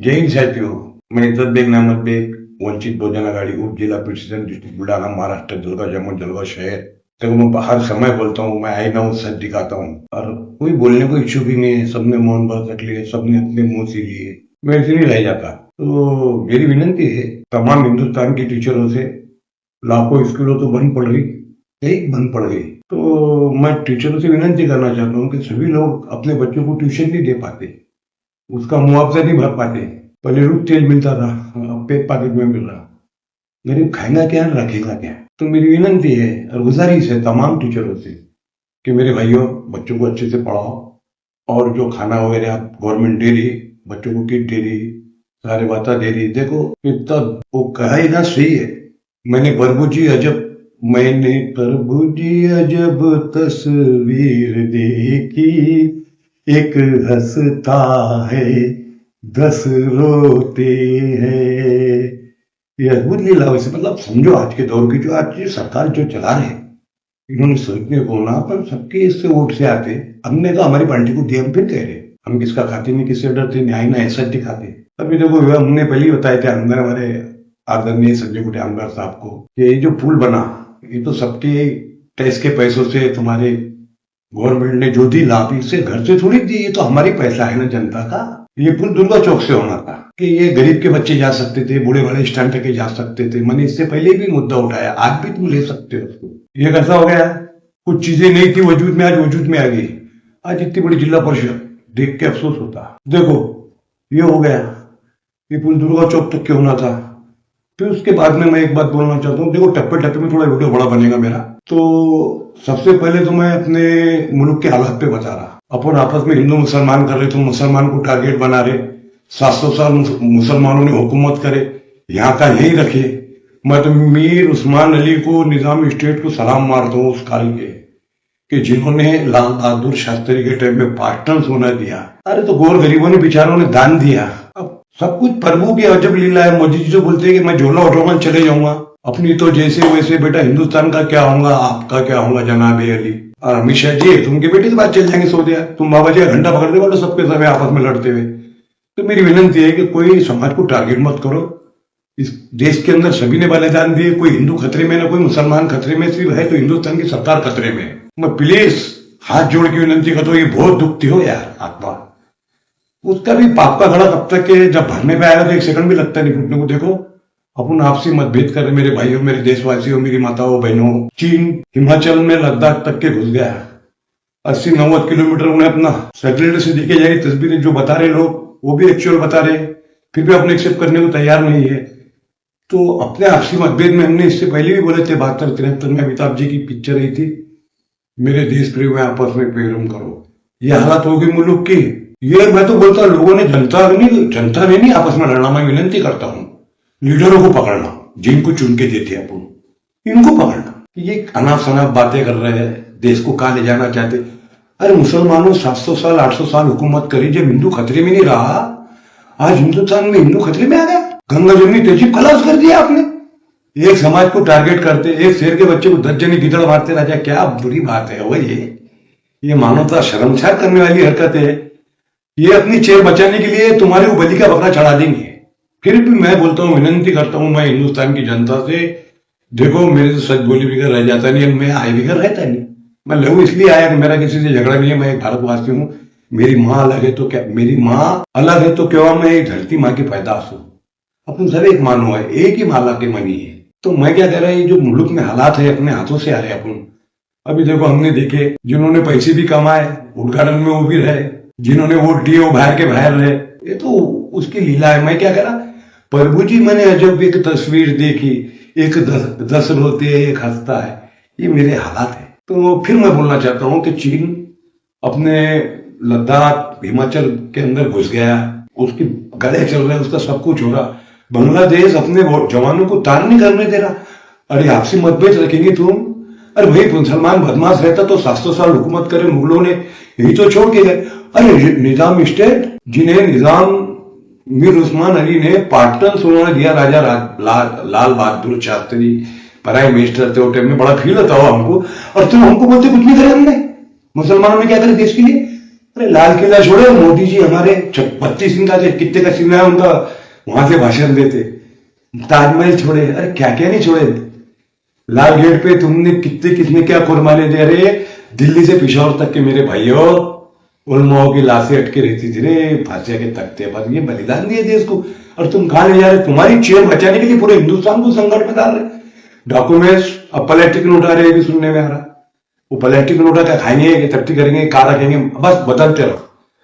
जय हिंद साथियों, मैं इज्जत बेग नामद बेग, वंचित बहुजन आघाड़ी उप जिला प्रेसिडेंट डिस्ट्रिक्ट बुल्ढाना महाराष्ट्र जलगांव जामुन जलगांव शहर। देखो मैं हर समय बोलता हूँ, मैं आईना हूँ, सच दिखाता हूँ और कोई बोलने को इच्छुक ही नहीं है। सबने मौन व्रत रख लिए, सबने अपने मुंह से लिए, मैं ऐसे नहीं रह जाता। तो मेरी विनंती है तमाम हिंदुस्तान के टीचरों से, लाखों स्कूलों तो बंद पड़ रही, कई बंद पड़ गई, तो मैं टीचरों से विनंती करना चाहता हूँ कि सभी लोग अपने बच्चों को ट्यूशन नहीं दे पाते, उसका मुआवजा नहीं भर पाते। पहले रूप तेल मिलता था, अब पेट पॉकेट में मिल रहा। गरीब खाएगा क्या, रखेगा क्या? तो मेरी विनंती है और गुजारिश है तमाम टीचरों से कि मेरे भाइयों, बच्चों को अच्छे से पढ़ाओ और जो खाना वगैरह गवर्नमेंट दे रही, बच्चों को किट दे रही, सारे बातें दे रही, देखो इतना वो कहेगा सही है। मैंने प्रभु जी अजब तस्वीर देखी, एक हंसता है 10 रोते हैं। ये अद्भुत लीला। वैसे मतलब समझो, आज के दौर की जो आज की सरकार जो चला रहे, इन्होंने सोचने को ना, पर सबके इससे वोट से आते। हमने कहा हमारी पार्टी को दिया, हम फिर कह रहे हम किसका खाते नहीं, किससे डरते, न्याय ना ऐसा दिखाते। अभी देखो हमने पहले ही बताया था अंदर हमारे आदरणीय संजय गुटे आमदार साहब को कि ये जो पुल बना, ये तो सबके टैक्स के पैसों से, तुम्हारे गवर्नमेंट ने जो दी लाभ, इससे घर से थोड़ी दी, ये तो हमारी पैसा है ना, जनता का। ये पुल दुर्गा चौक से होना था कि ये गरीब के बच्चे जा सकते थे, बूढ़े वाले स्टैंड तक जा सकते थे। मैंने इससे पहले भी मुद्दा उठाया, आज भी तुम ले सकते हो उसको। ये कैसा हो गया, कुछ चीजें नहीं थी वजूद में, आज वजूद में आ गई। आज इतनी बड़ी जिला परिषद देख के अफसोस होता। देखो ये हो गया, ये पुल दुर्गा चौक तक के होना था। फिर उसके बाद में मैं एक बात बोलना चाहता हूँ, देखो टप्पे टप्पे में थोड़ा वीडियो बड़ा बनेगा मेरा। तो सबसे पहले तो मैं अपने मुल्क के हालात पे बता रहा। अपन आपस में हिंदू मुसलमान कर रहे, तो मुसलमान को टारगेट बना रहे। 700 साल मुसलमानों ने हुकूमत करे, यहाँ का यही रखे। मैं तो मीर उस्मान अली को, निजाम स्टेट को सलाम मारता हूँ उस काल के, कि जिन्होंने लाल बहादुर शास्त्री के टाइम में पार्टन सोना दिया। अरे तो गोर गरीबों ने, बेचारों ने दान दिया। अब सब कुछ प्रभु की अजब लीला है। मोदी जी जो बोलते हैं कि मैं झोला उठाऊंगा चले जाऊंगा, अपनी तो जैसे वैसे। बेटा हिंदुस्तान का क्या होगा, आपका क्या होगा जनाब अली। और अमित शाह जी तुम के बेटे से बात चल जाएंगे सो दिया, तुम बाबा जी घंटा पकड़ दे, सबके समय आपस में लड़ते हुए। तो मेरी विनंती है कि कोई समाज को टारगेट मत करो। इस देश के अंदर सभी ने बलिदान दिए, कोई हिंदू खतरे में ना कोई मुसलमान खतरे में, सिर्फ है तो हिंदुस्तान की सरकार खतरे में। मैं प्लीज हाथ जोड़ के विनंती करता हूँ, ये बहुत दुखती हो यार आत्मा। उसका भी पाप का घड़ा तब तक के जब भरने पे आएगा तो एक सेकंड भी लगता नहीं फूटने को। देखो अपन आपसी मतभेद कर रहे, मेरे भाइयों, मेरे देशवासियों, मेरी माताओं बहनों। चीन हिमाचल में लद्दाख तक के घुस गया, 80-90 किलोमीटर। उन्हें अपना सैटेलाइट से दिखे जा रही तस्वीरें जो बता रहे लोग, वो भी एक्चुअल बता रहे, फिर भी अपने एक्सेप्ट करने को तैयार नहीं है। तो अपने आपसी मतभेद में हमने इससे पहले भी बोले थे, 72-73 में अमिताभ जी की पिक्चर आई थी, मेरे देश प्रेम में आपस में प्रेम करो। ये हालत होगी मुल्क की। ये मैं तो बोलता हूँ लोगों ने, जनता ने नहीं आपस में लड़ना। मैं विनंती करता हूँ लीडरों को पकड़ना, जिनको चुन के देते हैं अपन, इनको पकड़ना। ये अनाप शनाप बातें कर रहे हैं, देश को कहाँ ले जाना चाहते। अरे मुसलमानों 700 साल 800 साल हुकूमत करी, जब हिंदू खतरे में नहीं रहा, आज हिंदुस्तान में हिंदू खतरे में आ गया। गंगा जमुनी तहजीब खलास कर दिया आपने। एक समाज को टारगेट करते, एक शेर के बच्चे को 10 जनी गिदड़ मारते राजा, क्या बुरी बात है वो। ये मानवता शर्मसार करने वाली हरकत है। ये अपनी चेयर बचाने के लिए तुम्हारे को बलि का बकरा चढ़ा देंगे। फिर भी मैं बोलता हूँ, विनंती करता हूँ मैं हिंदुस्तान की जनता से, देखो मेरे से सच बोली बिगड़ रह जाता नहीं, मैं आय बिगड़ रहता नहीं। मैं लहू इसलिए आया कि मेरा किसी से झगड़ा नहीं है, मैं एक भारतवासी हूँ। मेरी माँ अलग है तो क्या, मेरी माँ अलग है तो क्या, मैं एक धरती माँ की पैदाश हूँ। अपन सब एक मानो है, एक ही माला के मनी है। तो मैं क्या कह रहा है, जो मुल्क में हालात है अपने हाथों से आ रहे अपन। अभी देखो हमने देखे, जिन्होंने पैसे भी कमाए उद्घाटन में वो भी रहे, जिन्होंने वोट दिए वो बाहर के बाहर रहे। ये तो उसकी लीला है। मैं क्या कह रहा, प्रभु जी मैंने अजब एक तस्वीर देखी, एक 10 रोते एक हंसता है। ये मेरे हालात है। तो फिर मैं बोलना चाहता हूँ कि चीन अपने लद्दाख हिमाचल के अंदर घुस गया, उसके गले चल रहे, उसका सब कुछ हो रहा। बांग्लादेश अपने जवानों को तार नहीं करने दे रहा। अरे आपसी मतभेद रखेंगे तुम। अरे भाई मुसलमान बदमाश रहता तो 700 साल हुकूमत करे, मुगलों ने यही तो छोड़ के गए। अरे निजाम स्टेट, जिन्हें निजाम मीर उस्मान अली ने पाटन सोना दिया, राजा लाल बहादुर शास्त्री प्राइम मिनिस्टर थे वो टाइम में, बड़ा फील होता हो हमको। और तुम हमको बोलते कुछ नहीं करे हमने, मुसलमानों ने क्या करे देश के लिए। अरे लाल किला छोड़े, मोदी जी हमारे 32 दिन का कितने का सीना है उनका, वहां से भाषण देते। ताजमहल छोड़े, अरे क्या क्या नहीं छोड़े। लाल गेट पे तुमने किसने क्या कुर्बानी दे रहे। दिल्ली से पिशावर तक के मेरे भाइयों, उलमाओं की लाशें अटके रहती थी रे फांसिया के तख्ते पर। ये बलिदान दिए देश को, और तुम कहां ले जा रहे। तुम्हारी चेयर बचाने के लिए पूरे हिंदुस्तान को संकट में डाल रहे। डॉक्यूमेंट्स अब प्लास्टिक नोट आ रहे भी सुनने में आ रहा। वो प्लास्टिक नोटा क्या खाएंगे, इकट्ठी करेंगे, कहा रखेंगे, बस बदलते रहो,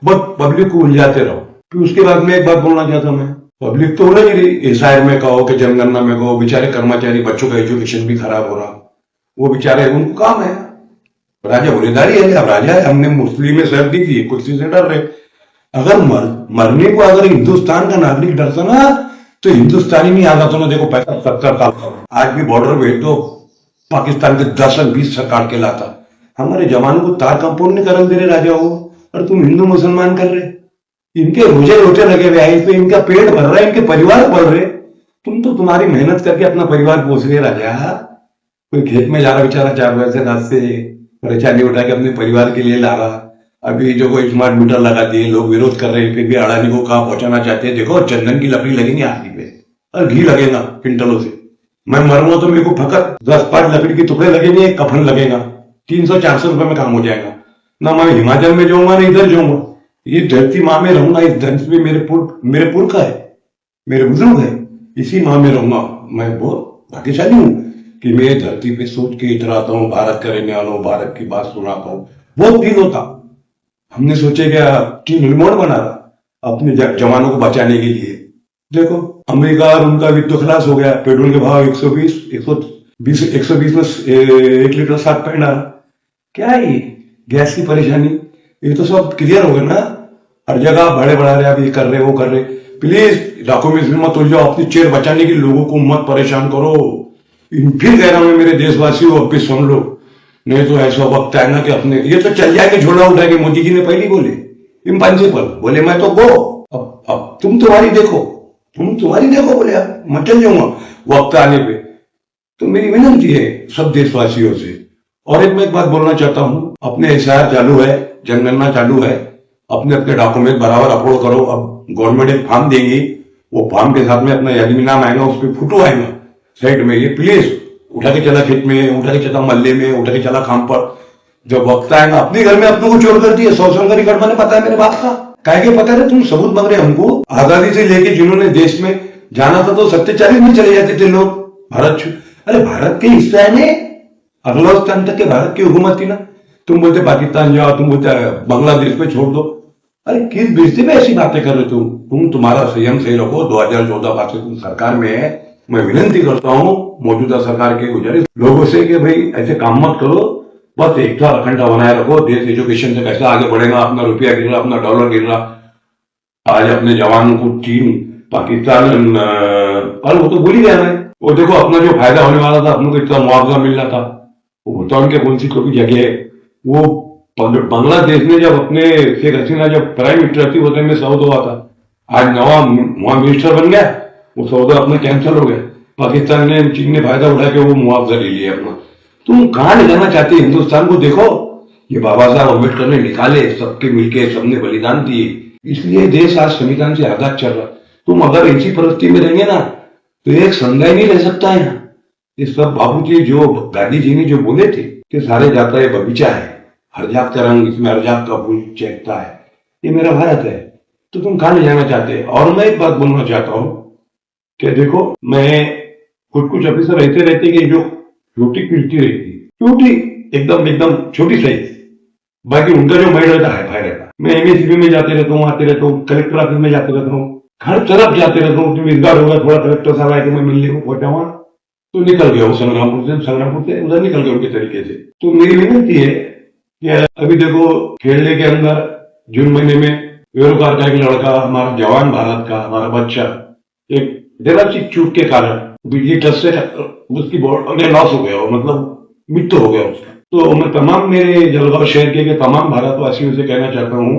बस पब्लिक को उलझाते रहो। फिर उसके बाद में एक बात बोलना चाहता मैं, पब्लिक तो होना नहीं रही। एसआईआर में कहो कि जनगणना में कहो, बेचारे कर्मचारी बच्चों का एजुकेशन भी खराब हो रहा, वो बेचारे उनको काम है। राजा बुरेदारी है, अब राजा है, हमने मुस्लिम में शर्त दी थी, कुर्सी से डर रहे। अगर मरने को अगर हिंदुस्तान का नागरिक डरता ना, तो हिंदुस्तानी नहीं आता। तो ना देखो 65-70 साल आज भी बॉर्डर भेज दो, पाकिस्तान के 10-20 सरकार के लाता। हमारे जवानों को तार कंपाउंड नहीं करने दे रहे राजा हो, और तुम हिंदू मुसलमान कर रहे। इनके रोजे रोटे लगे हुए आए, तो इनका पेट भर रहा है, इनके परिवार बढ़ रहे। तुम तो तुम्हारी मेहनत करके अपना परिवार पोस रहे राजा। कोई खेत में जा रहा बेचारा 4 बजे से रात से परेशानी उठा के अपने परिवार के लिए ला रहा। अभी जो कोई स्मार्ट मीटर लगा दिए, लोग विरोध कर रहे हैं, फिर भी अडानी को कहाँ पहुंचाना चाहते हैं। देखो चंदन की लकड़ी लगेंगे आदमी पे, और घी लगेगा क्विंटलों से। मैं मरूंगा तो मेरे को फकत 10-5 लकड़ी के टुकड़े लगेंगे, एक कफन लगेगा, 300-400 रुपए में काम हो जाएगा। ना मैं हिमाचल में जाऊंगा ना इधर जाऊंगा, ये धरती माँ में रहूंगा। इस धरती में मेरे पुरखा है, मेरे बुजुर्ग है, इसी माँ में रहूंगा। मैं बहुत भाग्यशाली हूँ कि मैं धरती पे सोच के इतराता हूँ, भारत का रहने वाला हूँ, भारत की बात सुनाता हूँ। बहुत फील होता। हमने सोचे क्या टीम रिमोट बना रहा अपने जवानों को बचाने के लिए। देखो अमेरिका और उनका वित्त खलास हो गया, पेट्रोल के भाव 120 में 1 लीटर 7 पैंट आ रहा। क्या है ये गैस की परेशानी, ये तो सब क्लियर हो गया ना। हर जगह बड़े बढ़ा रहे, आप ये कर रहे वो कर रहे। प्लीज डॉक्यूमेंट्स में मत उलझो, अपनी चेयर बचाने के लोगों को मत परेशान करो। फिर कह रहा हूं मेरे देशवासियों, अब भी सुन लो, नहीं तो ऐसा वक्त आएगा कि अपने ये तो चल जाएंगे झोला उठा के। मोदी जी ने पहले बोले इम्पॉसिबल, बोले मैं तो गो, अब तुम तुम्हारी देखो बोले अब मैं चल जाऊंगा वक्त आने पे। तो मेरी विनती है सब देशवासियों से। और मैं एक बात बोलना चाहता हूं, अपने एसआईआर चालू है, जनगणना चालू है, अपने अपने डॉक्यूमेंट बराबर अपलोड करो। अब गवर्नमेंट एक फॉर्म देगी, वो फॉर्म के साथ में अपना यादवी नाम आएगा, उस पर फोटो आएगा साइड में। ये प्लीज उठा के चला खेत में, उठा के चला मल्ले में, उठा के चला काम पर। जब वक्त आएगा, अपने घर में अपनों को चोर कर दिए। 100 का रिकॉर्ड मैंने पता है मेरे बाप का, काहे के पता है तुम सबूत मांग रहे हमको। आजादी से लेके जिन्होंने देश में जाना था तो 47 में चले जाते थे लोग भारत। अरे भारत के हिस्सा है ने, अफगानिस्तान तक के भारत की हुकूमत थी ना। तुम बोलते पाकिस्तान जाओ, तुम बोलते बांग्लादेश पे छोड़ दो। अरे किस बेइज्जती पे ऐसी बातें कर रहे तुम तुम्हारा संयम सही रखो। 2014 बाद से तुम सरकार में है। मैं विनती करता हूँ मौजूदा सरकार के गुजारिश लोगों से कि भाई ऐसे काम मत करो, बस एकता अखंडता बनाए रखो। देश एजुकेशन से कैसे आगे बढ़ेगा, अपना रुपया गिर रहा, अपना डॉलर गिर रहा। आज अपने जवानों को चीन पाकिस्तान और वो तो भूल ही गया मैं। वो देखो अपना जो फायदा होने वाला था, अपनों को इतना मुआवजा मिल रहा था, वो होता उनके कौन सी कोई जगह है। वो बांग्लादेश में जब अपने शेख हसीना जब प्राइम मिनिस्टर थी, वो टाइम में सऊदा हुआ था। आज नवा वहां मिनिस्टर बन गया, वो सौदा अपना कैंसिल हो गया। पाकिस्तान ने चीन ने फायदा उठा के वो मुआवजा ले लिया अपना। तुम कहां ले जाना चाहते हिंदुस्तान को। देखो ये बाबा साहब अम्बेडकर ने निकाले, सबके मिलके सबने बलिदान दिए, इसलिए देश आज संविधान से आजाद चल रहा। तुम अगर ऐसी परिस्थिति में रहेंगे ना, तो एक समुदाय नहीं रह सकता है यहाँ। ये सब बाबूजी जो गांधी जी ने जो बोले थे कि सारे जाता है बगीचा है, हर जात का रंग इसमें हर जात का फूल चहकता है, ये मेरा भारत है। तो तुम कहां ले जाना चाहते। और मैं एक बात बोलना चाहता हूं कि देखो, मैं कुछ ऑफिसर ऐसे रहते कि जो रोटी पीटती रहती, रोटी एकदम छोटी साइज, बाकी उनका जो माइंड रहता है हाई रहता। मैं एमएससीबी में जाते रहता हूँ, आते रहता हूँ, कलेक्टर ऑफिस में जाते रहता हूँ, हर तरफ जाते रहता हूँ। तुम इस बार होगा थोड़ा कलेक्टर साहब आए कि मैं मिलने को पहुंचा वहां, तो निकल गया वो संग्रामपुर से उधर निकल गया उनके तरीके से। तो मेरी विनती है कि अभी देखो खेलने के अंदर जून महीने में वेरोकार का एक लड़का, हमारा जवान भारत का, हमारा बच्चा, एक जरा सी चूक के कारण बिजली टच से उसकी बॉडी लॉस हो गया, मतलब मृत्यु हो गया उसका। तो मैं तमाम मेरे जलगांव शहर के तमाम भारतवासियों से कहना चाहता हूँ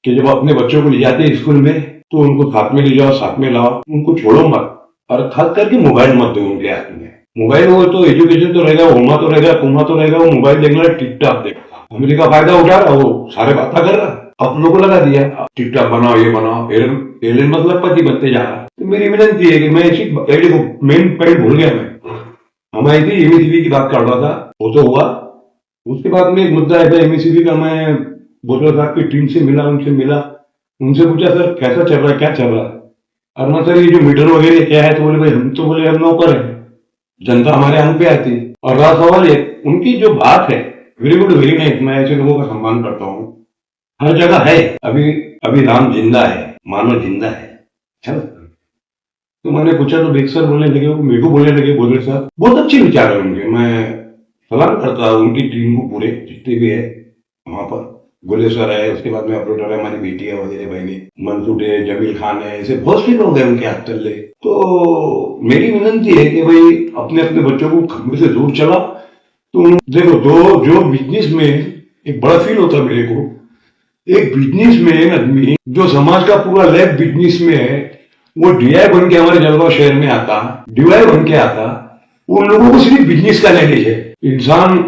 कि जब अपने बच्चों को ले जाते हैं स्कूल में, तो उनको साथ में ले जाओ, साथ में लाओ, उनको छोड़ो मत। और खास करके मोबाइल मत दो उनके हाथ में। मोबाइल हो तो एजुकेशन तो रहेगा, होमा तो रहेगा, कुमा तो रहेगा, वो मोबाइल देखना टिकटॉक देखा, अमेरिका फायदा उठा रहा, वो सारे बातें कर रहा। अपनों को लगा दिया टिकटॉक बनाओ, ये बनाओ, एलियन मतलब पति बनते जा रहा है। तो मेरी विनती है कि मैं ऐसी मेन पॉइंट भूल गया। मैं हमारी थी एमएससीबी की बात कर रहा था, वो तो हुआ। उसके बाद में एक मुद्दा है एमएससीबी का। मैं बोतल साहब की टीम से मिला, उनसे पूछा सर कैसा चल रहा है, क्या चल रहा है। और मैं सर ये जो मीटर वगैरह क्या है, तो बोले भाई हम तो बोले हम नौकर है, जनता हमारे अंग पे आती है। और रहा सवाल है उनकी जो बात है, वेरी गुड वेरी नाइस, मैं ऐसे लोगों का सम्मान करता हूँ। हर जगह है, अभी अभी राम जिंदा है, मानव जिंदा है। चलो, तो मैंने पूछा तो बेग सर बोलने लगे, मेरे को बोलने लगे, बोले सर बहुत अच्छे विचार है उनके, मैं सलाम करता हूँ उनकी टीम को, पूरे जितने भी है वहां पर। गोले सर है, उसके बाद में अपलोडर है, हमारी बेटी है वगैरह, भाई मंसूर है, जमील खान है, ऐसे बहुत से लोग हैं उनके हाथ तले। तो मेरी विनती है कि भाई अपने अपने बच्चों को खंबे से दूर चला। तो देखो, जो बिजनेस में एक बड़ा फील होता है मेरे को, एक बिजनेस में आदमी जो समाज का पूरा लैब बिजनेस में है, वो डीआई बन के हमारे जलगांव शहर में आता, डीआई बन के आता। उन लोगों को सिर्फ बिजनेस का नॉलेज है। इंसान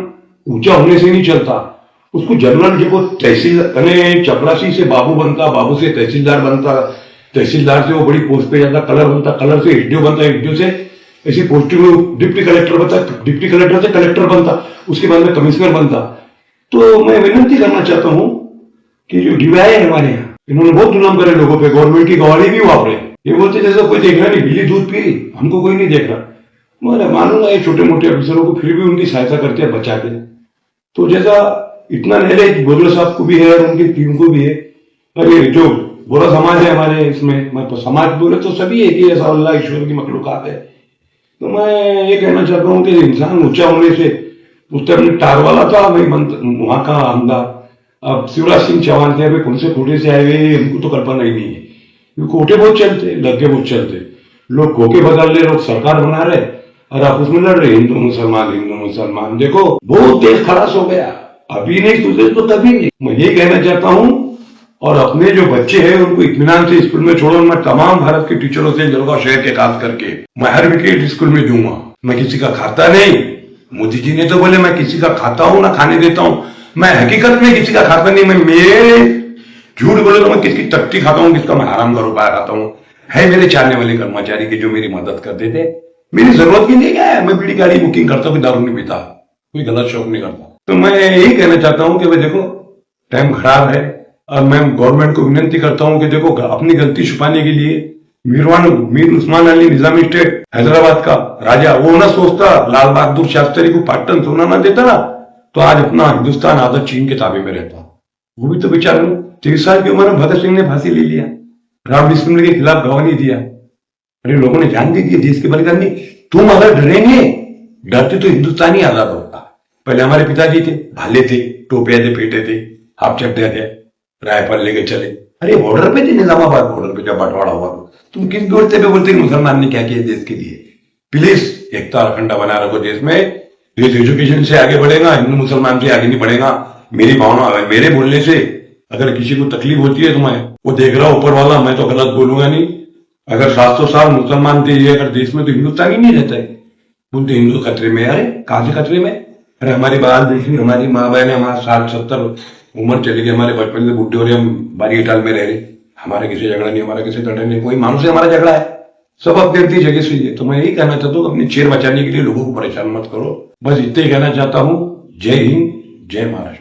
ऊंचा होने से नहीं चलता, उसको जनरल जो तहसील चपरासी से बाबू बनता, बाबू से तहसीलदार बनता, तहसीलदार से वो बड़ी पोस्ट पे जाता, कलर बनता, कलर से एसडीओ बनता, एसडीओ से ऐसी पोस्टिंग में डिप्टी कलेक्टर बनता, डिप्टी कलेक्टर से कलेक्टर बनता, उसके बाद में कमिश्नर बनता। तो मैं विनती करना चाहता हूं कि जो डीवाई है हमारे यहाँ, इन्होंने बहुत जुलम करे लोगों पे, गवर्नमेंट की गवाही भी वापरे। ये बोलते जैसे कोई देख रहा नहीं, बिल्ली दूध पी रही, हमको कोई नहीं देख रहा। मैं मानूंगा ये छोटे मोटे अफसरों को फिर भी उनकी सहायता करते हैं बचा के। तो जैसा इतना नहरे बोदला साहब को भी है और उनकी टीम को भी है, अरे जो बुरा समाज है हमारे इसमें, मैं तो समाज बोले तो सभी है कि ऐसा अल्लाह ईश्वर की मखलूकात है। तो मैं ये कहना चाहता हूँ कि इंसान ऊंचा होने से, उस टाइम टार वाला था भाई वहां का आमदार, अब शिवराज सिंह चौहान थे, अभी कौन से कोटे से आए हुए हमको तो कल्पना ही नहीं है। कोटे बहुत चलते, लगे बहुत चलते, लोग कोके बदल रहे, लोग सरकार बना रहे और आपस में लड़ रहे, हिंदू मुसलमान। देखो बहुत देश खलास हो गया, अभी नहीं सुधरे तो कभी नहीं। मैं ये कहना चाहता हूं, और अपने जो बच्चे हैं उनको इत्मीनान से स्कूल में छोड़ो। मैं तमाम भारत के टीचरों से, जलगांव शहर के खास करके, मैं हर विकेट स्कूल में दूंगा। मैं किसी का खाता नहीं, मोदी जी ने तो बोले मैं किसी का खाता हूं ना खाने देता हूं, मैं हकीकत में किसी का खाता नहीं। मैं मेरे झूठ बोले तो मैं किसकी तख्ती खाता हूं, किसका मैं हराम का रुपया खाता हूं। है मेरे चाहने वाले कर्मचारी के जो मेरी मदद करते थे, मेरी जरूरत भी नहीं है, मैं बड़ी गाड़ी बुकिंग करता हूँ, दारू नहीं पीता, कोई गलत शौक नहीं करता। तो मैं यही कहना चाहता हूं कि भाई देखो टाइम खराब है, और मैं गवर्नमेंट को विनती करता हूं कि देखो अपनी गलती छुपाने के लिए मीर उस्मान अली निजामी स्टेट हैदराबाद का राजा, वो ना सोचता लाल बहादुर शास्त्री को पाटन सोना ना देता ना, तो आज अपना हिंदुस्तान आधा चीन के ताबे में रहता। वो भी तो बेचारे 30 साल की उम्र में भगत सिंह ने फांसी ले लिया, राम बिस्मिल के खिलाफ गवाह नहीं दिया। अरे लोगों ने जान दी थी देश के बलिदान नहीं। तुम अगर डरेंगे, डरते तो हिंदुस्तान ही आजाद होता। पहले हमारे पिताजी थे, भाले थे, टोपिया थे, पेटे थे, हाफ चड्डे थे, रायफल लेके चले। अरे बॉर्डर पे थे, निजामाबाद बॉर्डर पे जब बंटवारा हुआ तो तुम किस बोलते पे बोलते मुसलमान ने क्या किया देश के लिए। प्लीज एकता अखंडा बना रखो देश में। देश एजुकेशन से आगे बढ़ेगा, हिंदू मुसलमान से आगे नहीं बढ़ेगा। मेरी भावना है, मेरे बोलने से अगर किसी को तकलीफ होती है तो मैं वो देख रहा हूं ऊपर वाला, मैं तो गलत बोलूंगा नहीं। अगर 700 साल मुसलमान थे ये अगर देश में, तो हिंदुस्तान ही नहीं रहता है। बोलते हिंदू खतरे में, अरे कहां से खतरे में? अरे हमारी बात देखिए, हमारी माँ बहन, हमारा 60-70 उम्र चली गई, हमारे बचपन से बुढ़े हो रहे, हम बारी टाल में रह रहे, हमारा किसी झगड़ा नहीं, हमारा किसी तड़े नहीं, कोई मानुष से हमारा झगड़ा है, सब अपनी अपनी जगह से है। तो मैं यही कहना चाहता हूँ अपनी चेयर बचाने के लिए लोगों को परेशान मत करो, बस इतना ही कहना चाहता हूँ। जय हिंद, जय महाराष्ट्र।